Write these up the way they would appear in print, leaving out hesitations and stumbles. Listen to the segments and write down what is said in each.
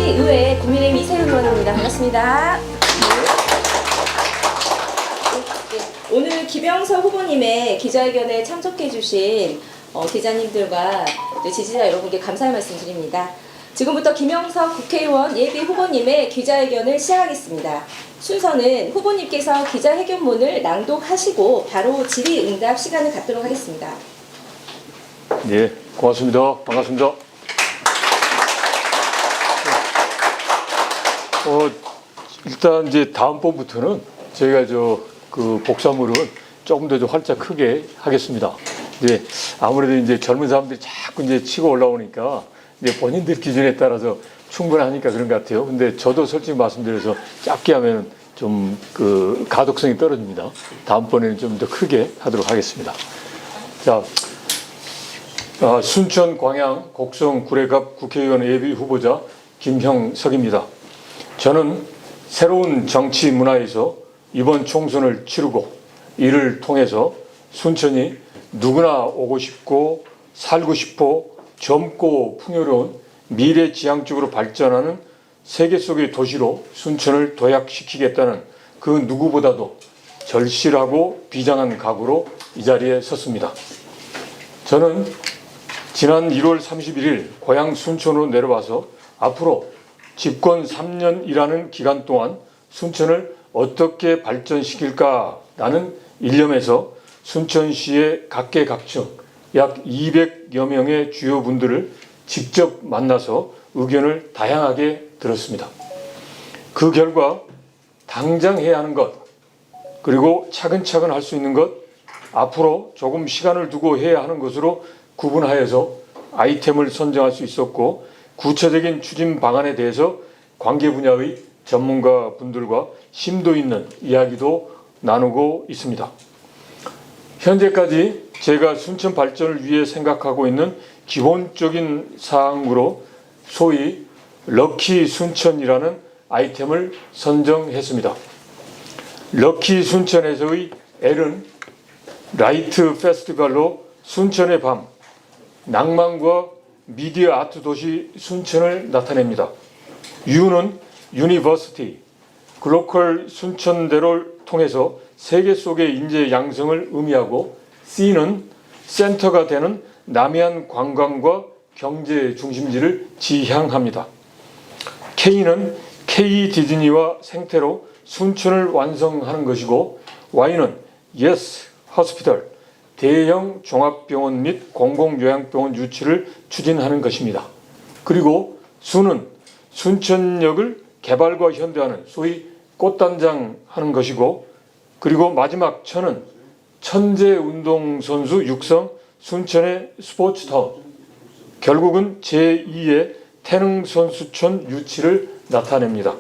시의회 국민의힘 이세윤 의원입니다. 반갑습니다. 오늘 김영석 후보님의 기자회견에 참석해 주신 기자님들과 지지자 여러분께 감사의 말씀 드립니다. 지금부터 김영석 국회의원 예비 후보님의 기자회견을 시작하겠습니다. 순서는 후보님께서 기자회견문을 낭독하시고 바로 질의응답 시간을 갖도록 하겠습니다. 네, 고맙습니다. 반갑습니다. 일단 이제 다음번부터는 저희가 복사물은 조금 더 활짝 크게 하겠습니다. 이제 아무래도 이제 젊은 사람들이 자꾸 이제 치고 올라오니까 이제 본인들 기준에 따라서 충분하니까 그런 것 같아요. 근데 저도 솔직히 말씀드려서 짧게 하면 좀 가독성이 떨어집니다. 다음번에는 좀 더 크게 하도록 하겠습니다. 자, 순천, 광양, 곡성, 구례갑 국회의원 예비 후보자 김형석입니다. 저는 새로운 정치 문화에서 이번 총선을 치르고 이를 통해서 순천이 누구나 오고 싶고 살고 싶어 젊고 풍요로운 미래지향적으로 발전하는 세계 속의 도시로 순천을 도약시키겠다는 그 누구보다도 절실하고 비장한 각오로 이 자리에 섰습니다. 저는 지난 1월 31일 고향 순천으로 내려와서 앞으로 집권 3년이라는 기간 동안 순천을 어떻게 발전시킬까라는 일념에서 순천시의 각계각층 약 200여 명의 주요분들을 직접 만나서 의견을 다양하게 들었습니다. 그 결과 당장 해야 하는 것, 그리고 차근차근 할 수 있는 것, 앞으로 조금 시간을 두고 해야 하는 것으로 구분하여서 아이템을 선정할 수 있었고, 구체적인 추진 방안에 대해서 관계 분야의 전문가 분들과 심도 있는 이야기도 나누고 있습니다. 현재까지 제가 순천 발전을 위해 생각하고 있는 기본적인 사항으로 소위 럭키 순천이라는 아이템을 선정했습니다. 럭키 순천에서의 L은 라이트 페스티벌로 순천의 밤, 낭만과 미디어 아트 도시 순천을 나타냅니다. U는 유니버시티, 글로컬 순천대를 통해서 세계 속의 인재 양성을 의미하고, C는 센터가 되는 남해안 관광과 경제 중심지를 지향합니다. K는 K 디즈니와 생태로 순천을 완성하는 것이고, Y는 Yes 호스피털, 대형 종합병원 및 공공요양병원 유치를 추진하는 것입니다. 그리고 수는 순천역을 개발과 현대화하는 소위 꽃단장 하는 것이고, 그리고 마지막 천은 천재운동선수 육성 순천의 스포츠타운, 결국은 제2의 태능선수촌 유치를 나타냅니다.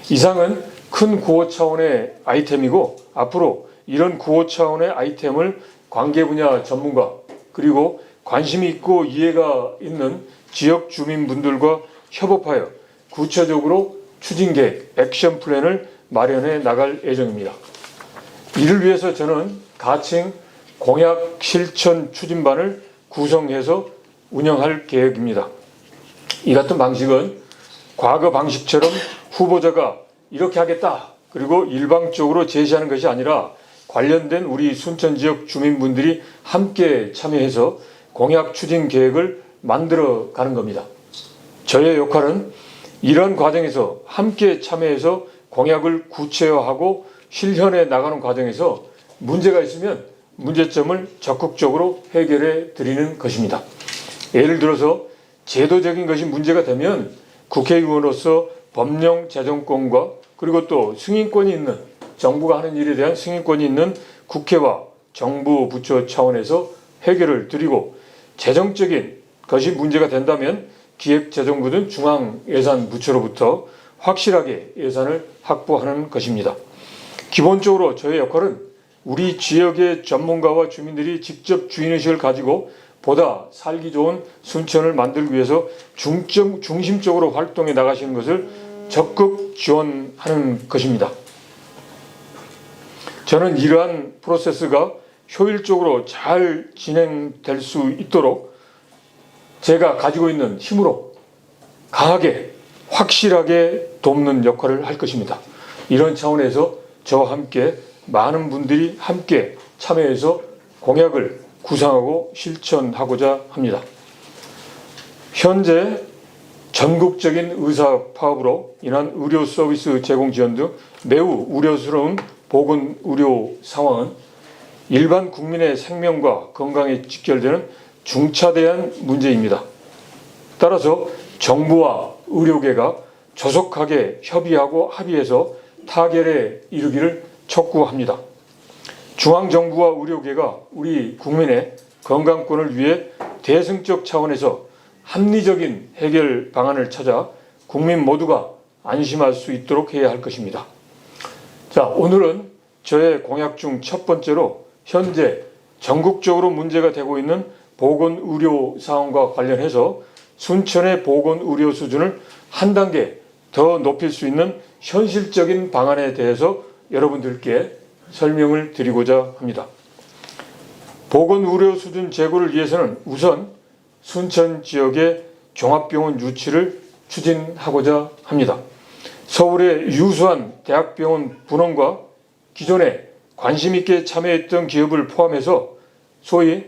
이상은 큰 구호 차원의 아이템이고, 앞으로 이런 구호 차원의 아이템을 관계 분야 전문가, 그리고 관심이 있고 이해가 있는 지역 주민분들과 협업하여 구체적으로 추진 계획, 액션 플랜을 마련해 나갈 예정입니다. 이를 위해서 저는 가칭 공약 실천 추진반을 구성해서 운영할 계획입니다. 이 같은 방식은 과거 방식처럼 후보자가 이렇게 하겠다, 그리고 일방적으로 제시하는 것이 아니라 관련된 우리 순천 지역 주민분들이 함께 참여해서 공약 추진 계획을 만들어 가는 겁니다. 저의 역할은 이런 과정에서 함께 참여해서 공약을 구체화하고 실현해 나가는 과정에서 문제가 있으면 문제점을 적극적으로 해결해 드리는 것입니다. 예를 들어서 제도적인 것이 문제가 되면 국회의원으로서 법령 제정권과 그리고 또 승인권이 있는, 정부가 하는 일에 대한 승인권이 있는 국회와 정부 부처 차원에서 해결을 드리고, 재정적인 것이 문제가 된다면 기획재정부 등 중앙예산부처로부터 확실하게 예산을 확보하는 것입니다. 기본적으로 저의 역할은 우리 지역의 전문가와 주민들이 직접 주인의식을 가지고 보다 살기 좋은 순천을 만들기 위해서 중심적으로 활동해 나가시는 것을 적극 지원하는 것입니다. 저는 이러한 프로세스가 효율적으로 잘 진행될 수 있도록 제가 가지고 있는 힘으로 강하게 확실하게 돕는 역할을 할 것입니다. 이런 차원에서 저와 함께 많은 분들이 함께 참여해서 공약을 구상하고 실천하고자 합니다. 현재 전국적인 의사 파업으로 인한 의료 서비스 제공 지연 등 매우 우려스러운 보건의료 상황은 일반 국민의 생명과 건강에 직결되는 중차대한 문제입니다. 따라서 정부와 의료계가 조속하게 협의하고 합의해서 타결에 이르기를 촉구합니다. 중앙정부와 의료계가 우리 국민의 건강권을 위해 대승적 차원에서 합리적인 해결 방안을 찾아 국민 모두가 안심할 수 있도록 해야 할 것입니다. 자, 오늘은 저의 공약 중 첫 번째로 현재 전국적으로 문제가 되고 있는 보건의료 상황과 관련해서 순천의 보건의료 수준을 한 단계 더 높일 수 있는 현실적인 방안에 대해서 여러분들께 설명을 드리고자 합니다. 보건의료 수준 제고를 위해서는 우선 순천 지역의 종합병원 유치를 추진하고자 합니다. 서울의 유수한 대학병원 분원과 기존에 관심 있게 참여했던 기업을 포함해서 소위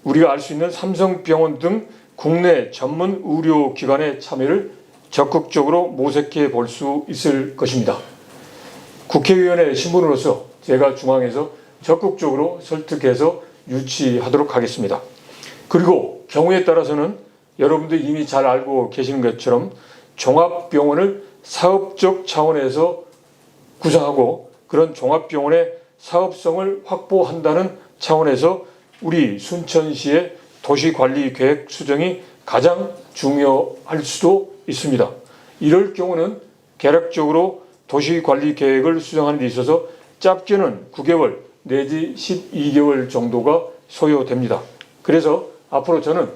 우리가 알 수 있는 삼성병원 등 국내 전문 의료기관의 참여를 적극적으로 모색해 볼 수 있을 것입니다. 국회의원의 신분으로서 제가 중앙에서 적극적으로 설득해서 유치하도록 하겠습니다. 그리고 경우에 따라서는 여러분들이 이미 잘 알고 계시는 것처럼 종합병원을 사업적 차원에서 구성하고 그런 종합병원의 사업성을 확보한다는 차원에서 우리 순천시의 도시관리계획 수정이 가장 중요할 수도 있습니다. 이럴 경우는 개략적으로 도시관리계획을 수정하는 데 있어서 짧게는 9개월 내지 12개월 정도가 소요됩니다. 그래서 앞으로 저는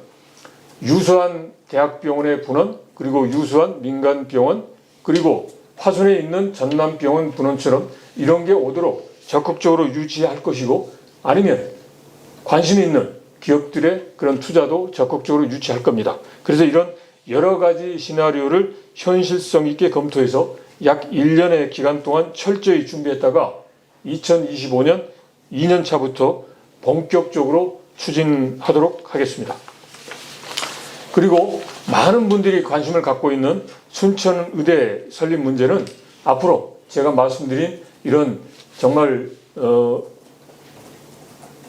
유수한 대학병원의 분원, 그리고 유수한 민간병원, 그리고 화순에 있는 전남병원 분원처럼 이런 게 오도록 적극적으로 유치할 것이고, 아니면 관심 있는 기업들의 그런 투자도 적극적으로 유치할 겁니다. 그래서 이런 여러 가지 시나리오를 현실성 있게 검토해서 약 1년의 기간 동안 철저히 준비했다가 2025년 2년 차부터 본격적으로 추진하도록 하겠습니다. 그리고 많은 분들이 관심을 갖고 있는 순천의대 설립 문제는 앞으로 제가 말씀드린 이런 정말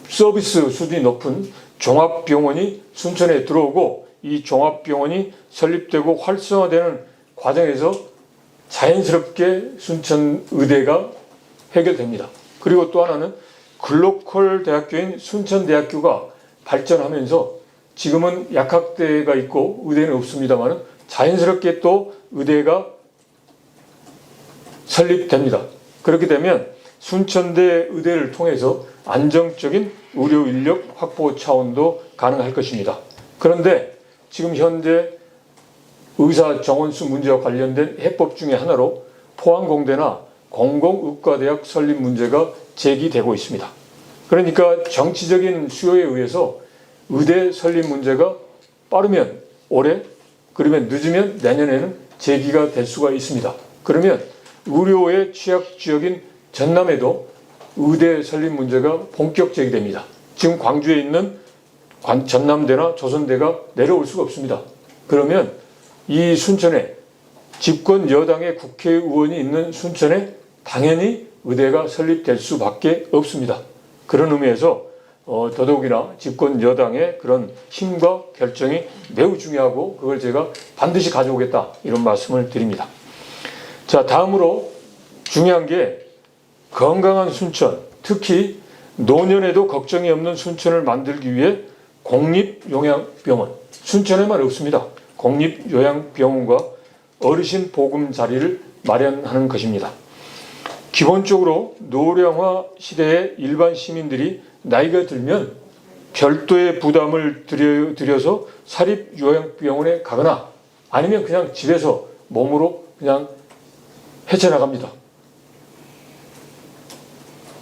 서비스 수준이 높은 종합병원이 순천에 들어오고 이 종합병원이 설립되고 활성화되는 과정에서 자연스럽게 순천의대가 해결됩니다. 그리고 또 하나는 글로컬 대학교인 순천대학교가 발전하면서 지금은 약학대가 있고 의대는 없습니다만 자연스럽게 또 의대가 설립됩니다. 그렇게 되면 순천대 의대를 통해서 안정적인 의료 인력 확보 차원도 가능할 것입니다. 그런데 지금 현재 의사 정원수 문제와 관련된 해법 중에 하나로 포항공대나 공공의과대학 설립 문제가 제기되고 있습니다. 그러니까 정치적인 수요에 의해서 의대 설립 문제가 빠르면 올해, 그러면 늦으면 내년에는 제기가 될 수가 있습니다. 그러면 의료의 취약 지역인 전남에도 의대 설립 문제가 본격 제기됩니다. 지금 광주에 있는 전남대나 조선대가 내려올 수가 없습니다. 그러면 이 순천에 집권 여당의 국회의원이 있는 순천에 당연히 의대가 설립될 수밖에 없습니다. 그런 의미에서 더더욱이나 집권 여당의 그런 힘과 결정이 매우 중요하고 그걸 제가 반드시 가져오겠다 이런 말씀을 드립니다. 자, 다음으로 중요한 게 건강한 순천, 특히 노년에도 걱정이 없는 순천을 만들기 위해 공립요양병원, 순천에만 없습니다. 공립요양병원과 어르신 보금자리를 마련하는 것입니다. 기본적으로 노령화 시대의 일반 시민들이 나이가 들면 별도의 부담을 들여서 사립요양병원에 가거나 아니면 그냥 집에서 몸으로 그냥 헤쳐나갑니다.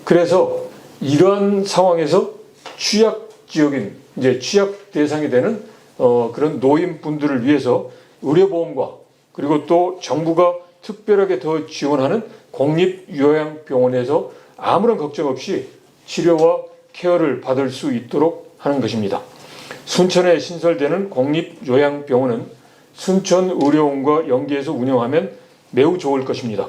그래서 이러한 상황에서 취약 지역인, 이제 취약 대상이 되는 그런 노인분들을 위해서 의료보험과 그리고 또 정부가 특별하게 더 지원하는 공립요양병원에서 아무런 걱정 없이 치료와 케어를 받을 수 있도록 하는 것입니다. 순천에 신설되는 공립요양병원은 순천의료원과 연계해서 운영하면 매우 좋을 것입니다.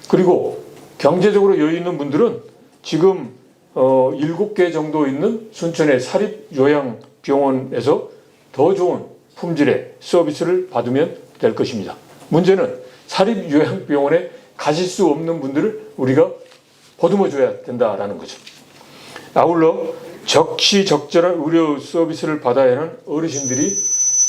그리고 경제적으로 여유 있는 분들은 지금 7개 정도 있는 순천의 사립요양병원에서 더 좋은 품질의 서비스를 받으면 될 것입니다. 문제는 사립요양병원에 가실 수 없는 분들을 우리가 보듬어 줘야 된다라는 거죠. 아울러 적시적절한 의료 서비스를 받아야 하는 어르신들이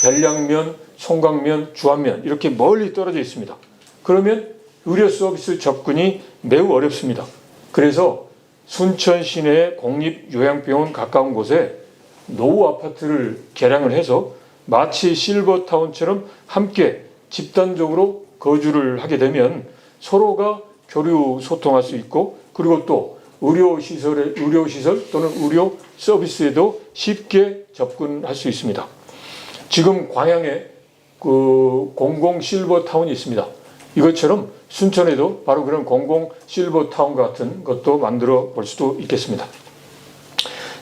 별량면, 송강면, 주안면 이렇게 멀리 떨어져 있습니다. 그러면 의료 서비스 접근이 매우 어렵습니다. 그래서 순천 시내의 공립요양병원 가까운 곳에 노후 아파트를 개량을 해서 마치 실버타운처럼 함께 집단적으로 거주를 하게 되면 서로가 교류 소통할 수 있고, 그리고 또 의료시설 또는 의료 서비스에도 쉽게 접근할 수 있습니다. 지금 광양에 공공 실버타운이 있습니다. 이것처럼 순천에도 바로 그런 공공 실버타운 같은 것도 만들어 볼 수도 있겠습니다.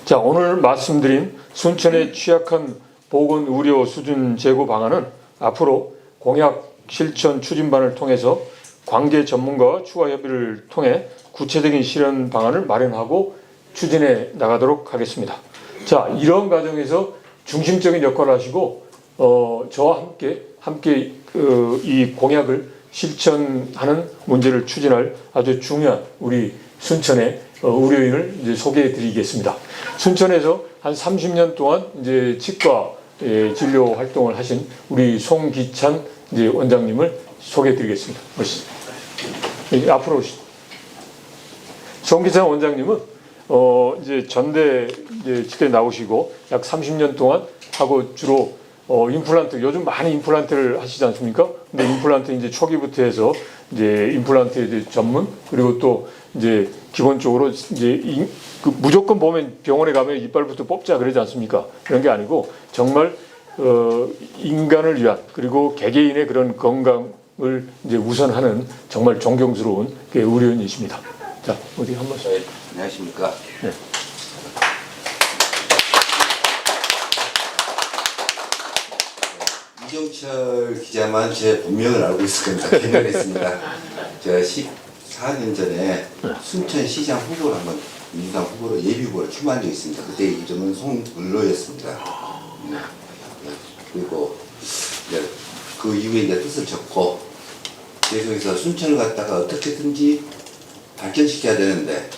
자, 오늘 말씀드린 순천의 취약한 보건 의료 수준 제고 방안은 앞으로 공약 실천 추진반을 통해서 관계 전문가와 추가 협의를 통해 구체적인 실현 방안을 마련하고 추진해 나가도록 하겠습니다. 자, 이런 과정에서 중심적인 역할을 하시고 저와 함께 이 공약을 실천하는 문제를 추진할 아주 중요한 우리 순천의 의료인을 이제 소개해 드리겠습니다. 순천에서 한 30년 동안 이제 치과 진료 활동을 하신 우리 송기찬 이제 원장님을 소개해 드리겠습니다. 오시죠. 앞으로 오시죠. 송기찬 원장님은 이제 전대 이제 치과에 나오시고 약 30년 동안 하고 주로 임플란트, 요즘 많이 임플란트를 하시지 않습니까? 근데 임플란트 이제 초기부터 해서 이제 임플란트 이제 전문, 그리고 또 이제 기본적으로 이제 무조건 보면 병원에 가면 이빨부터 뽑자 그러지 않습니까? 그런 게 아니고 정말 인간을 위한, 그리고 개개인의 그런 건강을 이제 우선하는 정말 존경스러운 의료인이십니다. 자, 어디 한 번씩. 네, 안녕하십니까? 네. 이종철 기자만 제 본명을 알고 있을 겁니다. 개명했습니다. 제가 14년 전에 순천시장 후보를 한번 민주당 후보로 예비 후보로 출마한 적이 있습니다. 그때 이름은 송을로였습니다. 네. 그리고 이제 그 이후에 이제 뜻을 접고 계속해서 순천을 갖다가 어떻게든지 발전시켜야 되는데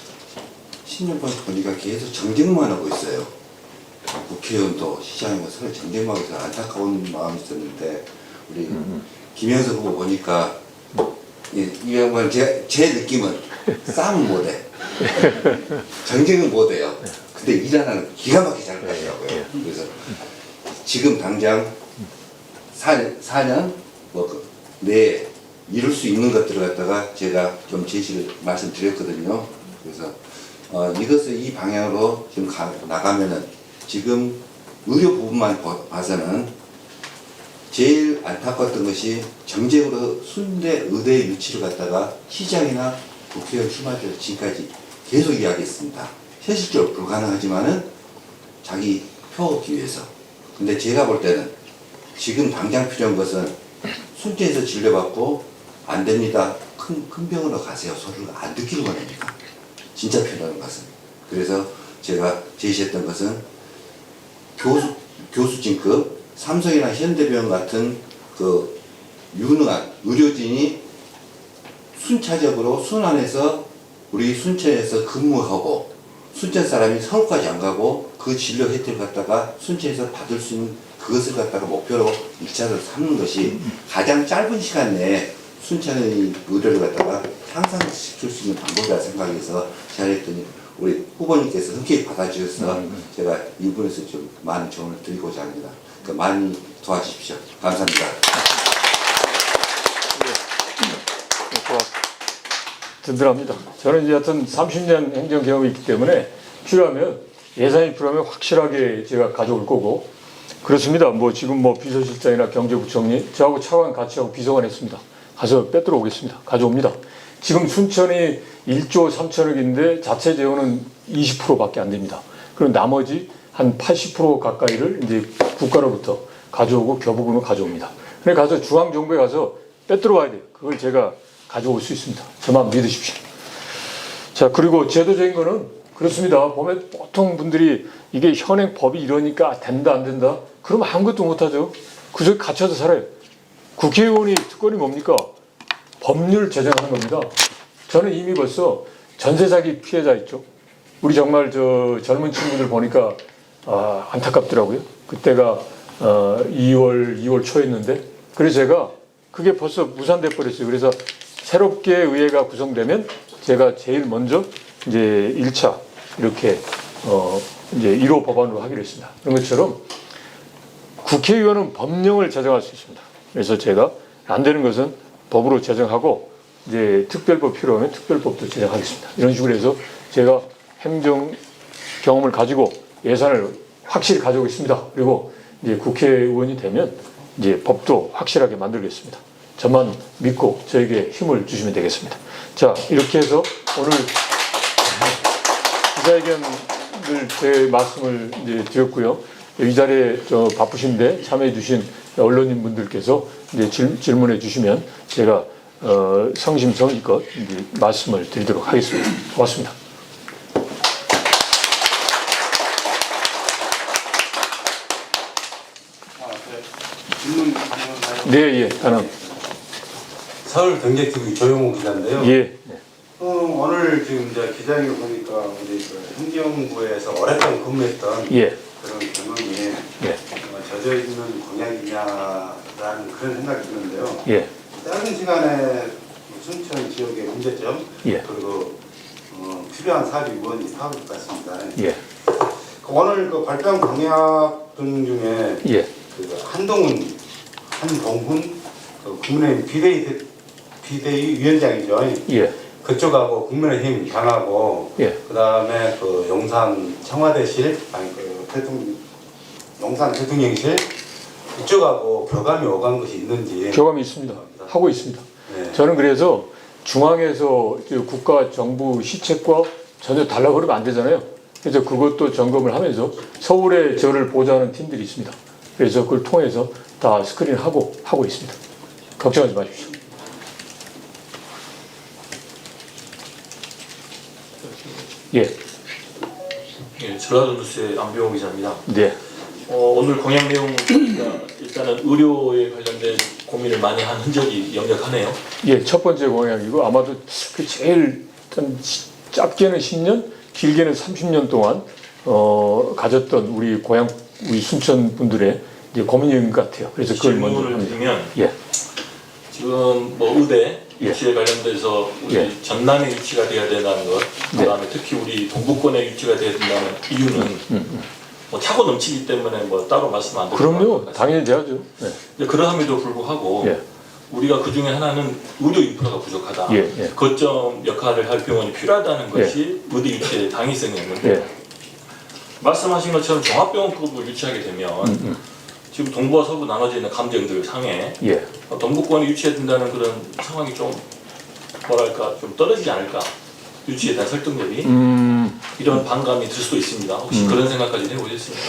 10년 보니까 계속 정쟁만 하고 있어요. 국회의원도 시장이고 서로 정쟁만 하고 있어서 안타까운 마음이 있었는데 우리 김영석 후보 보니까 이 양반 제 느낌은 싸움은 못해. 정쟁은 못해요. 근데 일 하나는 기가 막히게 잘 하더라고요. 그래서 지금 당장 4년 내에 이룰 수 있는 것들을 갖다가 제가 좀 제시를 말씀드렸거든요. 그래서 이것을 이 방향으로 지금 나가면은 지금 의료 부분만 봐서는 제일 안타까웠던 것이 정쟁으로 순대 의대의 유치를 갖다가 시장이나 국회의원 출마할 지금까지 계속 이야기했습니다. 현실적으로 불가능하지만은 자기 표 얻기 위해서. 근데 제가 볼 때는 지금 당장 필요한 것은 순천에서 진료받고 안 됩니다. 큰 병원으로 가세요. 소리를 안 듣기를 원합니다. 진짜 필요한 것은. 그래서 제가 제시했던 것은 교수진급 삼성이나 현대병원 같은 그 유능한 의료진이 순차적으로 순환해서 우리 순천에서 근무하고 순천 사람이 서울까지 안 가고 그 진료 혜택을 갖다가 순천에서 받을 수 있는 그것을 갖다가 목표로 일차를 삼는 것이 가장 짧은 시간 내에 순천의 의료를 갖다가 향상시킬 수 있는 방법이라 생각해서 제안했더니 우리 후보님께서 흔쾌히 받아주셔서 제가 이 부분에서 좀 많은 조언을 드리고자 합니다. 그러니까 많이 도와주십시오. 감사합니다. 든든합니다. 저는 이제 하여튼 30년 행정 경험이 있기 때문에 필요하면 예산이 필요하면 확실하게 제가 가져올 거고, 그렇습니다. 뭐 지금 뭐 비서실장이나 경제부총리 저하고 차관 같이 하고 비서관 했습니다. 가서 빼들어 오겠습니다. 가져옵니다. 지금 순천이 1조 3천억인데 자체 재원은 20%밖에 안 됩니다. 그럼 나머지 한 80% 가까이를 이제 국가로부터 가져오고 교부금을 가져옵니다. 그래 가서 중앙정부에 가서 빼들어 와야 돼요. 그걸 제가 가져올 수 있습니다. 저만 믿으십시오. 자, 그리고 제도적인 거는 그렇습니다. 보면 보통 분들이 이게 현행 법이 이러니까 된다 안 된다 그러면 아무것도 못하죠. 그 속에 갇혀서 살아요. 국회의원이 특권이 뭡니까? 법률 제정하는 겁니다. 저는 이미 벌써 전세 사기 피해자 있죠. 우리 정말 저 젊은 친구들 보니까 안타깝더라고요. 그때가 2월 초였는데 그래서 제가 그게 벌써 무산돼 버렸어요. 그래서 새롭게 의회가 구성되면 제가 제일 먼저 이제 1차 이렇게 이제 1호 법안으로 하기로 했습니다. 그런 것처럼 국회의원은 법령을 제정할 수 있습니다. 그래서 제가 안 되는 것은 법으로 제정하고 이제 특별법 필요하면 특별법도 제정하겠습니다. 이런 식으로 해서 제가 행정 경험을 가지고 예산을 확실히 가져오겠습니다. 그리고 이제 국회의원이 되면 이제 법도 확실하게 만들겠습니다. 저만 믿고 저에게 힘을 주시면 되겠습니다. 자, 이렇게 해서 오늘 기자회견을 제 말씀을 이제 드렸고요. 이 자리에 바쁘신데 참여해 주신 언론인 분들께서 이제 질문해 주시면 제가 성심성의껏 이제 말씀을 드리도록 하겠습니다. 고맙습니다. 질문 가능한가요? 네, 예, 가능. 서울경제TV 조용호 기자인데요. 예. 오늘 지금 이제 기자회견 보니까 우리 그 행정부에서 오랫동안 근무했던 예. 그런 경험이 예. 젖어 있는 공약이냐라는 그런 생각이 드는데요. 예. 짧은 시간에 순천 지역의 문제점 예. 그리고 필요한 사업이 무엇인지 파악할 것 같습니다. 예. 오늘 그 발표한 공약 등 중에 예. 그 한동훈 그 국민의힘 비대위 위원장이죠. 예. 그쪽하고 국민의힘 당하고 예. 그다음에 그 용산 청와대실 용산 대통령실 그쪽하고 교감이 오간 것이 있는지. 교감이 있습니다. 하고 있습니다. 네. 저는 그래서 중앙에서 국가 정부 시책과 전혀 달라고 그러면 안 되잖아요. 그래서 그것도 점검을 하면서 서울에 저를 보좌하는 팀들이 있습니다. 그래서 그걸 통해서 다 스크린하고 하고 있습니다. 걱정하지 마십시오. 예. 예, 전라도 뉴스의 안병호 기자입니다. 네. 오늘 공약 내용 보니까 일단은 의료에 관련된 고민을 많이 한 흔적이 역력하네요. 예, 첫 번째 공약이고 아마도 그 제일 짧게는 10년, 길게는 30년 동안 가졌던 우리 순천 분들의 이제 고민인 것 같아요. 그래서 그걸 먼저 질문을 합니다. 드리면 예. 지금 뭐 의대 예. 유치에 관련돼서 우리 예. 전남에 유치가 돼야 된다는 것, 그다음에 특히 우리 동부권에 유치가 돼야 된다는 이유는 뭐 차고 넘치기 때문에 뭐 따로 말씀 안 드리고 그럼요, 당연히 돼야죠. 네. 그러함에도 불구하고 예. 우리가 그 중에 하나는 의료 인프라가 부족하다. 예, 예. 거점 역할을 할 병원이 필요하다는 예. 것이 의대 유치의 당위성이었는데 예. 말씀하신 것처럼 종합병원급을 유치하게 되면 지금 동부와 서부 나눠져 있는 감정들 상에 예. 동부권이 유치해야 된다는 그런 상황이 좀 뭐랄까 좀 떨어지지 않을까, 유치에 대한 설득력이 이런 반감이 들 수도 있습니다. 혹시 그런 생각까지 해보셨습니까?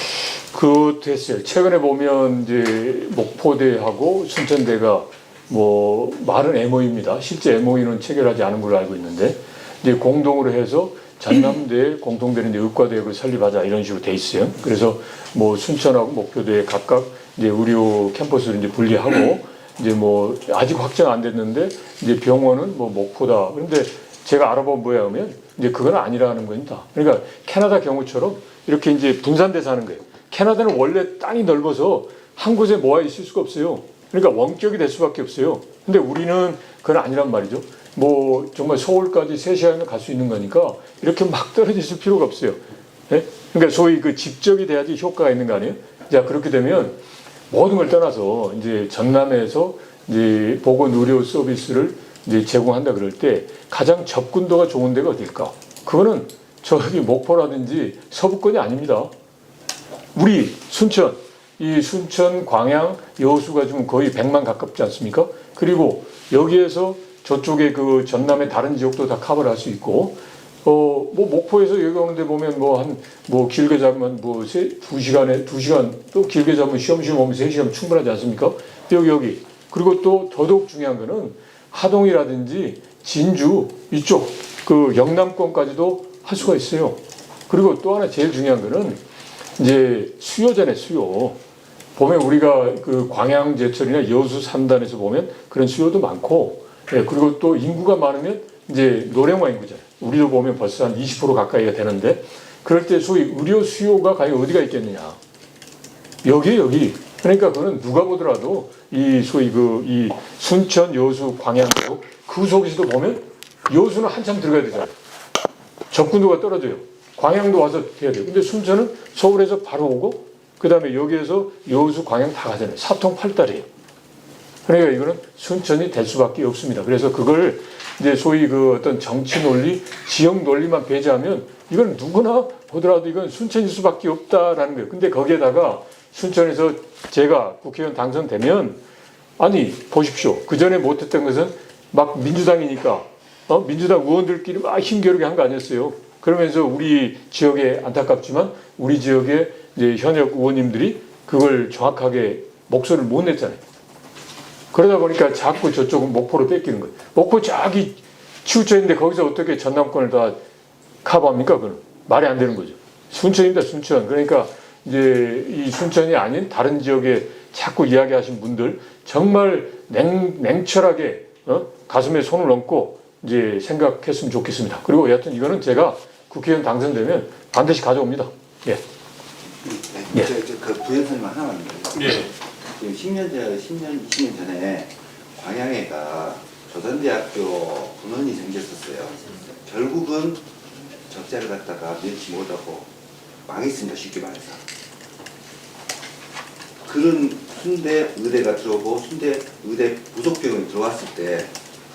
그 됐어요. 최근에 보면 이제 목포대하고 순천대가 뭐 말은 MOU입니다. 실제 MOU는 체결하지 않은 걸로 알고 있는데 이제 공동으로 해서 전남대 공통되는 이제 의과대학을 설립하자 이런 식으로 돼 있어요. 그래서 뭐 순천하고 목표대에 각각 이제 의료 캠퍼스를 이제 분리하고 이제 뭐 아직 확정 안 됐는데 이제 병원은 뭐 목포다. 그런데 제가 알아본 뭐야 하면 이제 그건 아니라는 겁니다. 그러니까 캐나다 경우처럼 이렇게 이제 분산돼서 하는 거예요. 캐나다는 원래 땅이 넓어서 한 곳에 모아 있을 수가 없어요. 그러니까 원격이 될 수밖에 없어요. 근데 우리는 그건 아니란 말이죠. 뭐 정말 서울까지 3시간이면 갈 수 있는 거니까 이렇게 막 떨어져 있을 필요가 없어요. 예? 그러니까 소위 그 집적이 돼야지 효과가 있는 거 아니에요? 자, 그렇게 되면 모든 걸 떠나서 이제 전남에서 이제 보건 의료 서비스를 이제 제공한다 그럴 때 가장 접근도가 좋은 데가 어딜까? 그거는 저기 목포라든지 서부권이 아닙니다. 우리 순천 이 순천, 광양, 여수가 지금 거의 100만 가깝지 않습니까? 그리고 여기에서 저쪽에 그 전남의 다른 지역도 다 커버를 할 수 있고, 뭐 목포에서 여기 오는데 보면 길게 잡으면 2시간 또 길게 잡으면 쉬엄쉬엄 오면 3시간 충분하지 않습니까? 여기. 그리고 또 더더욱 중요한 거는 하동이라든지 진주 이쪽 그 영남권까지도 할 수가 있어요. 그리고 또 하나 제일 중요한 거는 이제 수요잖아요, 수요. 보면 우리가 그 광양제철이나 여수 산단에서 보면 그런 수요도 많고, 예, 그리고 또 인구가 많으면 이제 노령화 인구잖아요. 우리도 보면 벌써 한 20% 가까이가 되는데, 그럴 때 소위 의료 수요가 과연 어디가 있겠느냐? 여기. 그러니까 그거는 누가 보더라도 이 소위 이 순천, 여수, 광양도 그 속에서도 보면 여수는 한참 들어가야 되잖아요. 접근도가 떨어져요. 광양도 와서 해야 돼요. 근데 순천은 서울에서 바로 오고, 그 다음에 여기에서 여수, 광양 다 가잖아요. 사통팔달이에요. 그러니까 이거는 순천이 될 수밖에 없습니다. 그래서 그걸 이제 소위 그 어떤 정치 논리, 지역 논리만 배제하면 이건 누구나 보더라도 이건 순천일 수밖에 없다라는 거예요. 근데 거기에다가 순천에서 제가 국회의원 당선되면, 아니 보십시오. 그 전에 못했던 것은 막 민주당이니까 민주당 의원들끼리 막 힘겨루게 한 거 아니었어요. 그러면서 우리 지역에 안타깝지만 우리 지역의 이제 현역 의원님들이 그걸 정확하게 목소리를 못 냈잖아요. 그러다 보니까 자꾸 저쪽은 목포로 뺏기는 거예요. 목포 저기 치우쳐 있는데 거기서 어떻게 전남권을 다 커버합니까? 그건 말이 안 되는 거죠. 순천입니다, 순천. 그러니까 이제 이 순천이 아닌 다른 지역에 자꾸 이야기하신 분들 정말 냉철하게 가슴에 손을 얹고 이제 생각했으면 좋겠습니다. 그리고 여하튼 이거는 제가 국회의원 당선되면 반드시 가져옵니다. 예. 네, 그 부연설명 하나만 드릴게요. 예. 지금 20년 전에 광양에가 조선대학교 분원이 생겼었어요. 결국은 적자를 갖다가 면치 못하고 망했습니다. 쉽게 말해서. 그런 순대 의대가 들어오고 순대 의대 부속병원이 들어왔을 때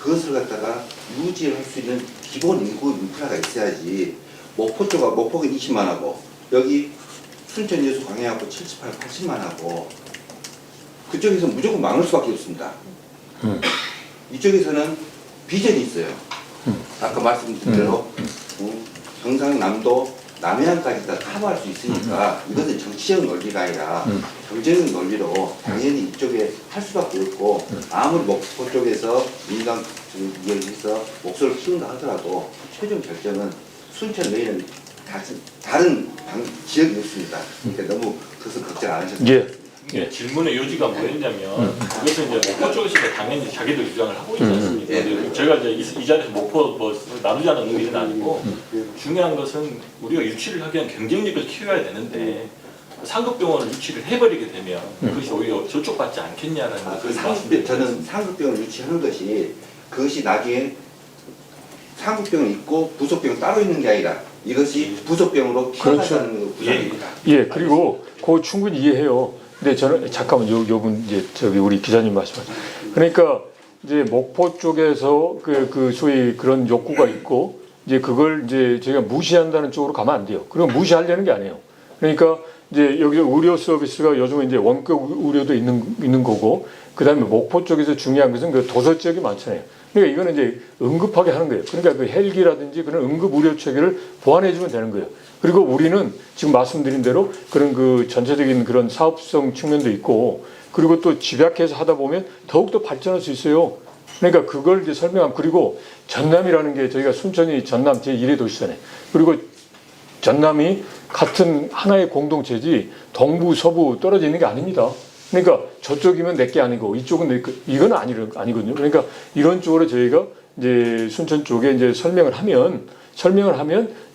그것을 갖다가 유지할 수 있는 기본 인프라가 있어야지. 목포가 20만 하고 여기 순천, 여수, 광양하고 80만 하고 그쪽에서 무조건 망할 수밖에 없습니다. 이쪽에서는 비전이 있어요. 아까 말씀드린 대로 경상남도 남해안까지 다 커버할 수 있으니까 이것은 정치적 논리가 아니라 경제적 논리로 당연히 이쪽에 할 수밖에 없고, 아무리 목포 쪽에서 민주당 이야기해서 목소리를 키운다 하더라도 최종 결정은 순천 외에는 다른 지역이 없습니다. 그러니까 너무 그것은 걱정 안 하셔도 됩니다. 예. 질문의 요지가 뭐였냐면, 그것은 이제 목포 쪽에서 당연히 자기들 주장을 하고 있지 않습니까? 예. 제가 이제 이 자리에서 목포 나누자는 의미는 아니고, 중요한 것은 우리가 유치를 하기 위한 경쟁력을 키워야 되는데 상급병원을 유치를 해버리게 되면 그것이 오히려 저촉받지 않겠냐라는 저는 상급병을 유치하는 그것이 나중에 상급병은 있고 부속병은 따로 있는 게 아니라 이것이 부속병으로 키워나가는 구상입니다. 예, 그리고 그거 충분히 이해해요. 근데 저는 잠깐만 요분 이제 저기 우리 기자님 말씀하신. 그러니까 이제 목포 쪽에서 그 소위 그런 욕구가 있고 이제 그걸 이제 저희가 무시한다는 쪽으로 가면 안 돼요. 그리고 무시하려는 게 아니에요. 그러니까 이제 여기 의료 서비스가 요즘에 이제 원격 의료도 있는 거고, 그다음에 목포 쪽에서 중요한 것은 그 도서 지역이 많잖아요. 그러니까 이거는 이제 응급하게 하는 거예요. 그러니까 그 헬기라든지 그런 응급 의료 체계를 보완해주면 되는 거예요. 그리고 우리는 지금 말씀드린 대로 그런 그 전체적인 그런 사업성 측면도 있고, 그리고 또 집약해서 하다 보면 더욱더 발전할 수 있어요. 그러니까 그걸 이제 설명하면, 그리고 전남이라는 게 저희가 순천이 전남 제1의 도시잖아요. 그리고 전남이 같은 하나의 공동체지 동부, 서부 떨어져 있는 게 아닙니다. 그러니까 저쪽이면 내게 아니고 이쪽은 내 이건 아니거든요. 그러니까 이런 쪽으로 저희가 이제 순천 쪽에 이제 설명을 하면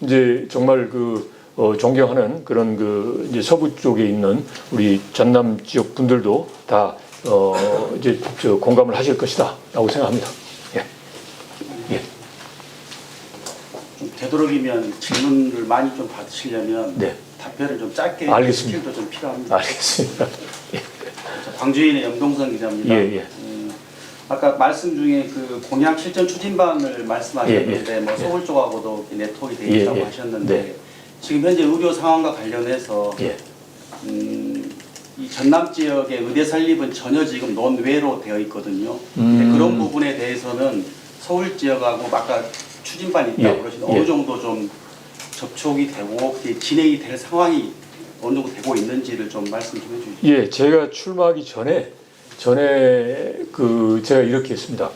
이제 정말 존경하는 그런 이제 서부 쪽에 있는 우리 전남 지역 분들도 다 이제 공감을 하실 것이다라고 생각합니다. 예. 예. 좀 되도록이면 질문을 많이 좀 받으시려면 네. 답변을 좀 짧게 알겠습니다. 스킬도 좀 필요합니다. 알겠습니다. 예. 광주인의 염동선 기자입니다. 예. 아까 말씀 중에 그 공약 실전 추진반을 말씀하셨는데 예. 뭐 서울 쪽하고도 네트워크가 되어 있다고 예. 하셨는데 네. 지금 현재 의료 상황과 관련해서 예. 이 전남 지역의 의대 설립은 전혀 지금 논외로 되어 있거든요. 근데 그런 부분에 대해서는 서울 지역하고 아까 추진반이 있다고 예. 그러시는데 어느 정도 좀 접촉이 되고 그게 진행이 될 상황이 어느 정도 되고 있는지를 좀 말씀 좀 해주시죠. 예, 제가 출마하기 전에 제가 이렇게 했습니다.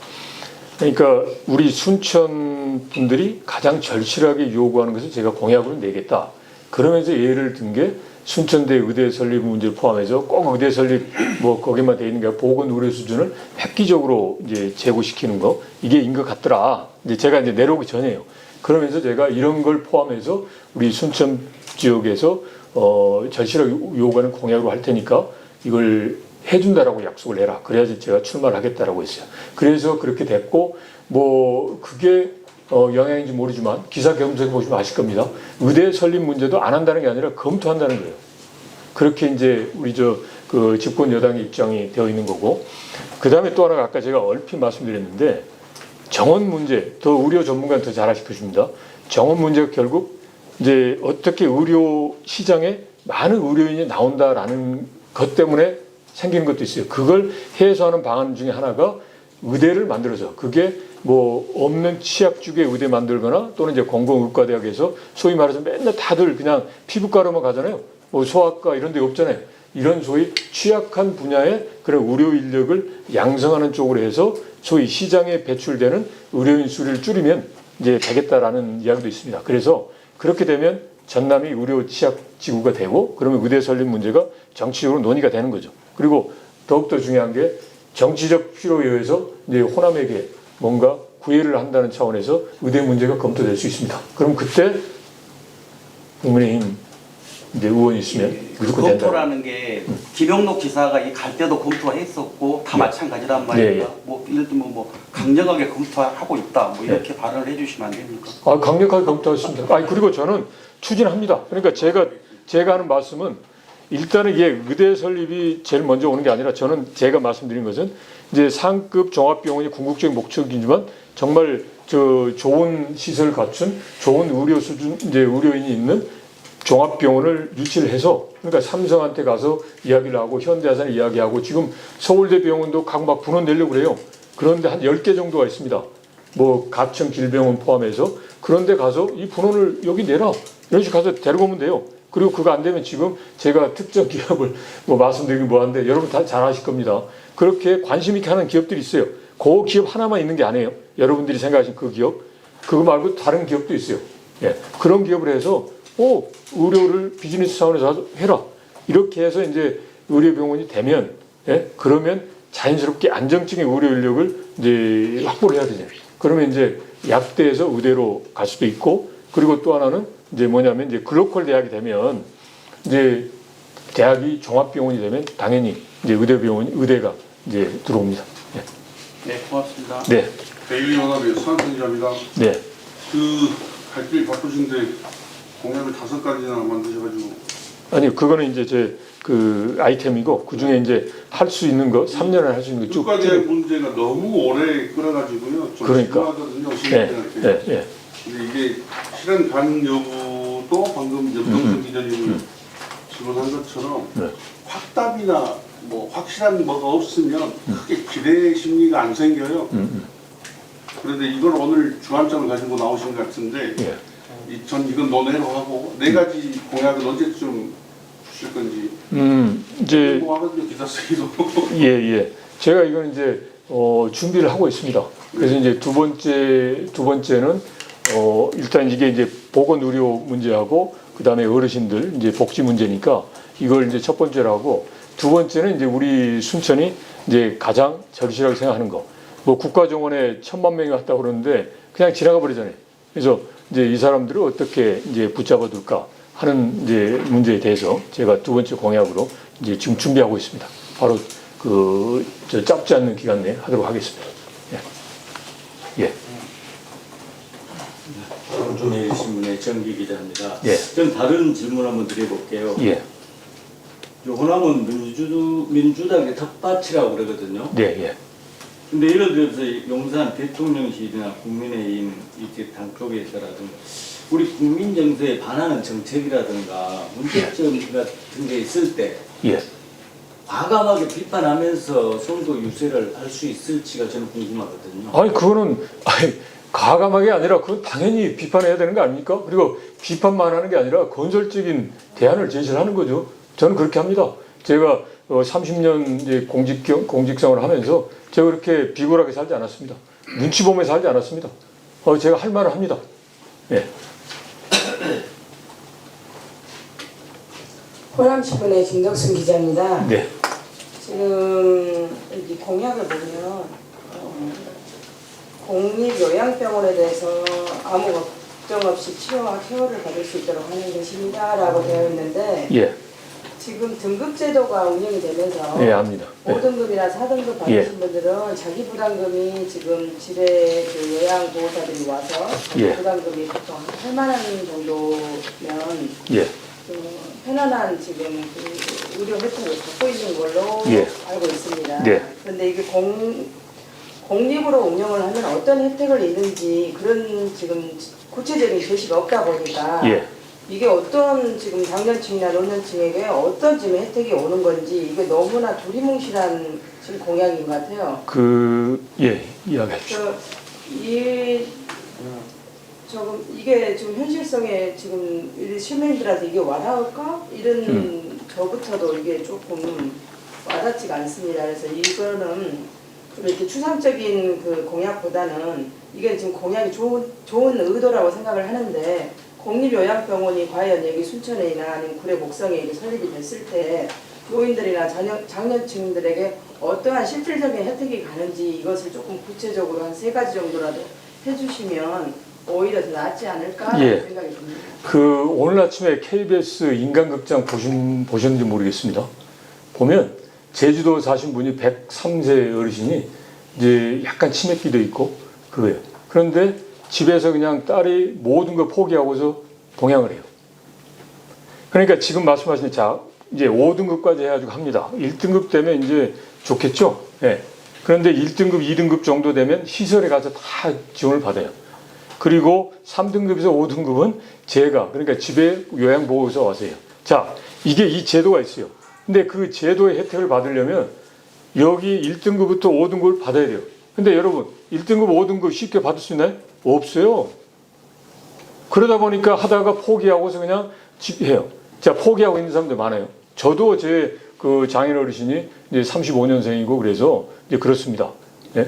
그러니까 우리 순천 분들이 가장 절실하게 요구하는 것을 제가 공약으로 내겠다. 그러면서 예를 든 게 순천대 의대 설립 문제를 포함해서 꼭 의대 설립 뭐 거기만 돼 있는 게 아니라 보건 의료 수준을 획기적으로 이제 제고시키는 거 이게인 것 같더라. 이제 제가 이제 내려오기 전에요. 그러면서 제가 이런 걸 포함해서 우리 순천 지역에서 절실하게 요구하는 공약으로 할 테니까 이걸 해준다라고 약속을 해라. 그래야지 제가 출마를 하겠다라고 했어요. 그래서 그렇게 됐고 뭐 그게 영향인지 모르지만 기사 검색해 보시면 아실 겁니다. 의대 설립 문제도 안 한다는 게 아니라 검토한다는 거예요. 그렇게 이제 우리 그 집권 여당의 입장이 되어 있는 거고, 그 다음에 또 하나가 아까 제가 얼핏 말씀드렸는데 정원 문제, 더 의료 전문가는 더 잘 아실 것입니다. 정원 문제가 결국 이제 어떻게 의료 시장에 많은 의료인이 나온다라는 것 때문에 생기는 것도 있어요. 그걸 해소하는 방안 중에 하나가 의대를 만들어서 그게 뭐 없는 치약주계 의대 만들거나 또는 이제 공공의과대학에서 소위 말해서 맨날 다들 그냥 피부과로만 가잖아요. 뭐 소아과 이런 데 없잖아요. 이런 소위 취약한 분야의 그런 의료 인력을 양성하는 쪽으로 해서 소위 시장에 배출되는 의료인 수를 줄이면 이제 되겠다라는 이야기도 있습니다. 그래서 그렇게 되면 전남이 의료 취약 지구가 되고 그러면 의대 설립 문제가 정치적으로 논의가 되는 거죠. 그리고 더욱더 중요한 게 정치적 필요에 의해서 이제 호남에게 뭔가 구애를 한다는 차원에서 의대 문제가 검토될 수 있습니다. 그럼 그때 국민의힘 이제 의원이 있으면 무조건 된다. 검토라는 게 김영록 지사가 이 갈 때도 검토했었고 다 예. 마찬가지란 말입니다. 예, 예. 뭐 예를 들면 뭐 강력하게 검토하고 있다. 뭐 이렇게 발언을 해주시면 안 됩니까? 아, 강력하게 검토했습니다. 아, 그리고 저는 추진합니다. 그러니까 제가 하는 말씀은 일단은 이게 의대 설립이 제일 먼저 오는 게 아니라 저는 제가 말씀드린 것은 이제 상급 종합병원이 궁극적인 목적이지만 정말 좋은 시설 갖춘 좋은 의료 수준 이제 의료인이 있는 종합병원을 유치를 해서 그러니까 삼성한테 가서 이야기를 하고 현대해산에 이야기하고 지금 서울대 병원도 각 막 분원 내려고 그래요. 그런데 한 10개 정도가 있습니다. 뭐 가청 길병원 포함해서 그런데 가서 이 분원을 여기 내라. 이런 식으로 가서 데리고 오면 돼요. 그리고 그거 안 되면 지금 제가 특정 기업을 뭐 말씀드리긴 뭐한데 여러분 다 잘 아실 겁니다. 그렇게 관심 있게 하는 기업들이 있어요. 그 기업 하나만 있는 게 아니에요. 여러분들이 생각하신 그 기업. 그거 말고 다른 기업도 있어요. 예. 그런 기업을 해서 의료를 비즈니스 차원에서 해라. 이렇게 해서 이제 의료병원이 되면 그러면 자연스럽게 안정적인 의료 인력을 이제 확보를 해야 되잖아요. 그러면 이제 약대에서 의대로 갈 수도 있고 그리고 또 하나는 이제 뭐냐면 이제 글로컬 대학이 되면 이제 대학이 종합병원이 되면 당연히 이제 의대가 이제 들어옵니다. 네, 고맙습니다. 네. 대일 연합의 수환선 기자입니다. 네. 갈 길이 바쁘신데 공약을 5가지나 만드셔가지고. 아니 그거는 이제 제 그 아이템이고 그 중에 이제 할 수 있는 거 3년을 할 수 있는 거 쭉. 국가대학 문제가 너무 오래 끌어가지고요. 좀 그러니까. 심하거든요. 시민들한테. 네. 근데 이게 실현 가능 여부도 방금 염동석 기자님이 질문한 것처럼 네. 확답이나 뭐 확실한 뭐가 없으면 크게 기대 심리가 안 생겨요. 그런데 이걸 오늘 주안점을 가지고 나오신 것 같은데 예. 전 이건 논외로 하고 4가지 공약은 언제쯤 주실 건지 이제 궁금하거든요. 기사 쓰기도. 예. 제가 이건 이제 준비를 하고 있습니다. 그래서 이제 두 번째는 일단 이게 이제 보건 의료 문제하고 그다음에 어르신들 이제 복지 문제니까 이걸 이제 첫 번째로 하고 두 번째는 이제 우리 순천이 이제 가장 절실하게 생각하는 거. 뭐 국가정원에 1000만 명이 왔다고 그러는데 그냥 지나가 버리잖아요. 그래서 이제 이 사람들을 어떻게 이제 붙잡아 둘까 하는 이제 문제에 대해서 제가 두 번째 공약으로 이제 지금 준비하고 있습니다. 바로 저 짧지 않는 기간 내에 하도록 하겠습니다. 예. 조매일신문의 정기 기자입니다. 예. 좀 다른 질문 한번 드려볼게요. 예. 호남은 민주당의 텃밭이라고 그러거든요. 예. 근데 예를 들어서 용산 대통령실이나 국민의힘 이렇게 당 쪽에서라든가 우리 국민 정서에 반하는 정책이라든가 문제점 같은 게 있을 때 예. 과감하게 비판하면서 선거 유세를 할 수 있을지가 저는 궁금하거든요. 아니 그거는 과감하게 아니라 그건 당연히 비판해야 되는 거 아닙니까? 그리고 비판만 하는 게 아니라 건설적인 대안을 제시를 하는 거죠. 저는 그렇게 합니다. 제가 30년 이제 공직생활을 하면서 제가 그렇게 비굴하게 살지 않았습니다. 눈치 보며 살지 않았습니다. 제가 할 말을 합니다. 예. 호남신문의 김덕순 기자입니다. 네. 지금 이 공약을 보면 공립요양병원에 대해서 아무 걱정 없이 치료와 케어를 받을 수 있도록 하는 것입니다 라고 되어 있는데 예. 지금 등급제도가 운영이 되면서 예, 압니다. 예. 5등급이나 4등급 받으신 예. 분들은 자기 부담금이 지금 집에 그 요양보호사들이 와서 예. 부담금이 보통 8만 원 정도면 예. 편안한 지금 그 의료 혜택을 받고 있는 걸로 예. 알고 있습니다. 네. 그런데 이게 공립으로 운영을 하면 어떤 혜택을 있는지 그런 지금 구체적인 제시가 없다 보니까 예. 이게 어떤 지금 장년층이나 노년층에게 어떤 지금 혜택이 오는 건지 이게 너무나 두리뭉실한 지금 공약인 것 같아요. 이야기해 주시죠. 이게 지금 현실성에 지금 이 시민들한테 이게 와닿을까? 이런 저부터도 이게 조금 와닿지가 않습니다. 그래서 이거는 좀 이렇게 추상적인 그 공약보다는 이게 지금 공약이 좋은 의도라고 생각을 하는데 공립요양병원이 과연 여기 순천이나 아니면 구례 목성에 이게 설립이 됐을 때 노인들이나 장년층들에게 어떠한 실질적인 혜택이 가는지 이것을 조금 구체적으로 한 3가지 정도라도 해주시면 오히려 더 낫지 않을까 예. 생각이 듭니다. 오늘 아침에 KBS 인간극장 보셨는지 모르겠습니다. 보면 제주도 사신 분이 103세 어르신이 이제 약간 치매기도 있고 그거예요. 그런데 집에서 그냥 딸이 모든 걸 포기하고서 동양을 해요. 그러니까 지금 말씀하신 이제 5등급까지 해가지고 합니다. 1등급 되면 이제 좋겠죠. 예. 그런데 1등급, 2등급 정도 되면 시설에 가서 다 지원을 받아요. 그리고 3등급에서 5등급은 그러니까 집에 요양보호사 와서 해요. 자, 이게 이 제도가 있어요. 근데 그 제도의 혜택을 받으려면 여기 1등급부터 5등급을 받아야 돼요. 근데 여러분 1등급, 5등급 쉽게 받을 수 있나요? 없어요. 그러다 보니까 하다가 포기하고서 그냥 해요. 자, 포기하고 있는 사람들 많아요. 저도 제 그 장인 어르신이 이제 35년생이고 그래서 이제 그렇습니다. 네?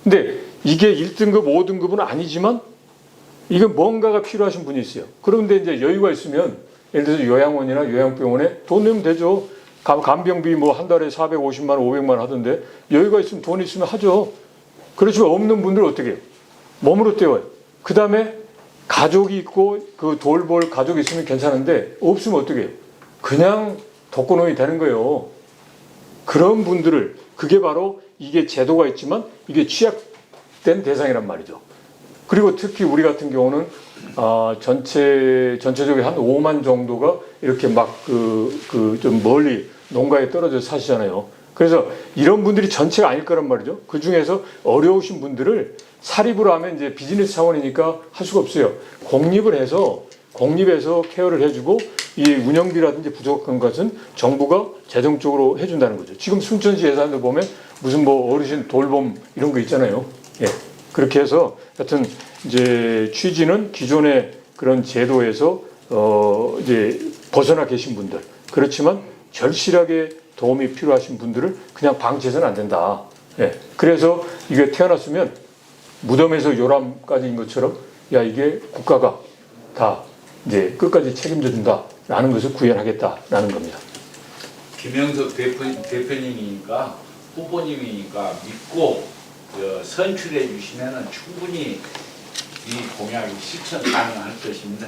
근데 이게 1등급, 5등급은 아니지만 이건 뭔가가 필요하신 분이 있어요. 그런데 이제 여유가 있으면 예를 들어서 요양원이나 요양병원에 돈 내면 되죠. 간병비 뭐 한 달에 450만 원, 500만 원 하던데 여유가 있으면 돈 있으면 하죠. 그렇지만 없는 분들은 어떻게 해요? 몸으로 때워요. 그 다음에 가족이 있고 그 돌볼 가족이 있으면 괜찮은데 없으면 어떻게 해요? 그냥 독거노인이 되는 거예요. 그런 분들을 그게 바로 이게 제도가 있지만 이게 취약된 대상이란 말이죠. 그리고 특히 우리 같은 경우는 전체적으로 한 5만 정도가 이렇게 막 좀 멀리 농가에 떨어져 사시잖아요. 그래서 이런 분들이 전체가 아닐 거란 말이죠. 그 중에서 어려우신 분들을 사립으로 하면 이제 비즈니스 차원이니까 할 수가 없어요. 공립에서 케어를 해주고 이 운영비라든지 부족한 것은 정부가 재정적으로 해준다는 거죠. 지금 순천시 예산을 보면 무슨 뭐 어르신 돌봄 이런 거 있잖아요. 예. 그렇게 해서 하여튼 이제 취지는 기존의 그런 제도에서 이제 벗어나 계신 분들 그렇지만 절실하게 도움이 필요하신 분들을 그냥 방치해서는 안 된다. 예. 그래서 이게 태어났으면 무덤에서 요람까지인 것처럼 야 이게 국가가 다 이제 끝까지 책임져 준다라는 것을 구현하겠다라는 겁니다. 김영석 대표님이니까 후보님이니까 믿고 선출해 주시면 충분히 이 공약이 실천 가능할 것입니다.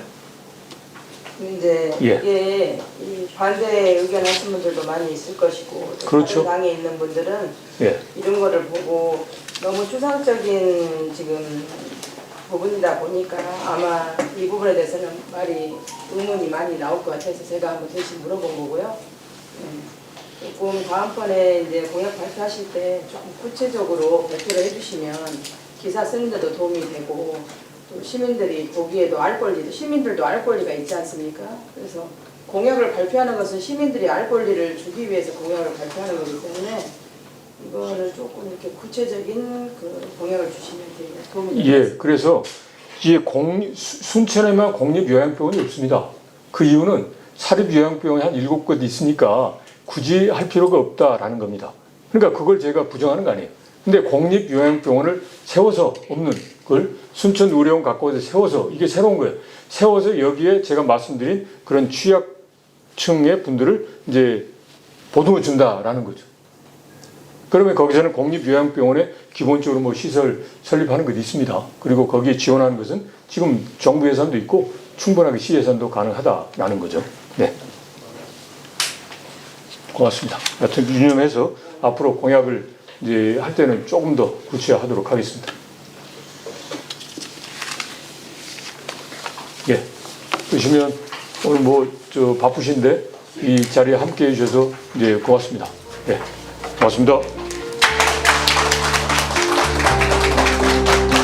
이제 이게 이 반대 의견 하신 분들도 많이 있을 것이고 또 그렇죠. 다른 당에 있는 분들은 예. 이런 거를 보고 너무 추상적인 지금 부분이다 보니까 아마 이 부분에 대해서는 의문이 많이 나올 것 같아서 제가 한번 대신 물어본 거고요. 조금 다음번에 이제 공약 발표하실 때 조금 구체적으로 발표를 해주시면 기사 쓰는 데도 도움이 되고 또 시민들이 보기에도 시민들도 알 권리가 있지 않습니까? 그래서 공약을 발표하는 것은 시민들이 알 권리를 주기 위해서 공약을 발표하는 거기 때문에 이거는 조금 이렇게 구체적인 그 공약을 주시면 도움이 될 것 예, 같습니다. 그래서 이게 순천에만 공립요양병원이 없습니다. 그 이유는 사립요양병원이 한 7곳 있으니까 굳이 할 필요가 없다라는 겁니다. 그러니까 그걸 제가 부정하는 거 아니에요. 근데 공립요양병원을 세워서 없는 걸 순천의료원 갖고 와서 세워서 이게 새로운 거예요. 세워서 여기에 제가 말씀드린 그런 취약층의 분들을 이제 보듬어 준다라는 거죠. 그러면 거기서는 공립요양병원에 기본적으로 뭐 시설 설립하는 것이 있습니다. 그리고 거기에 지원하는 것은 지금 정부 예산도 있고 충분하게 시 예산도 가능하다라는 거죠. 네. 고맙습니다. 하여튼 유념해서 앞으로 공약을 이제 할 때는 조금 더 구체화하도록 하겠습니다. 예. 그러시면 오늘 뭐 저 바쁘신데 이 자리에 함께 해주셔서 이제 고맙습니다. 예. 고맙습니다.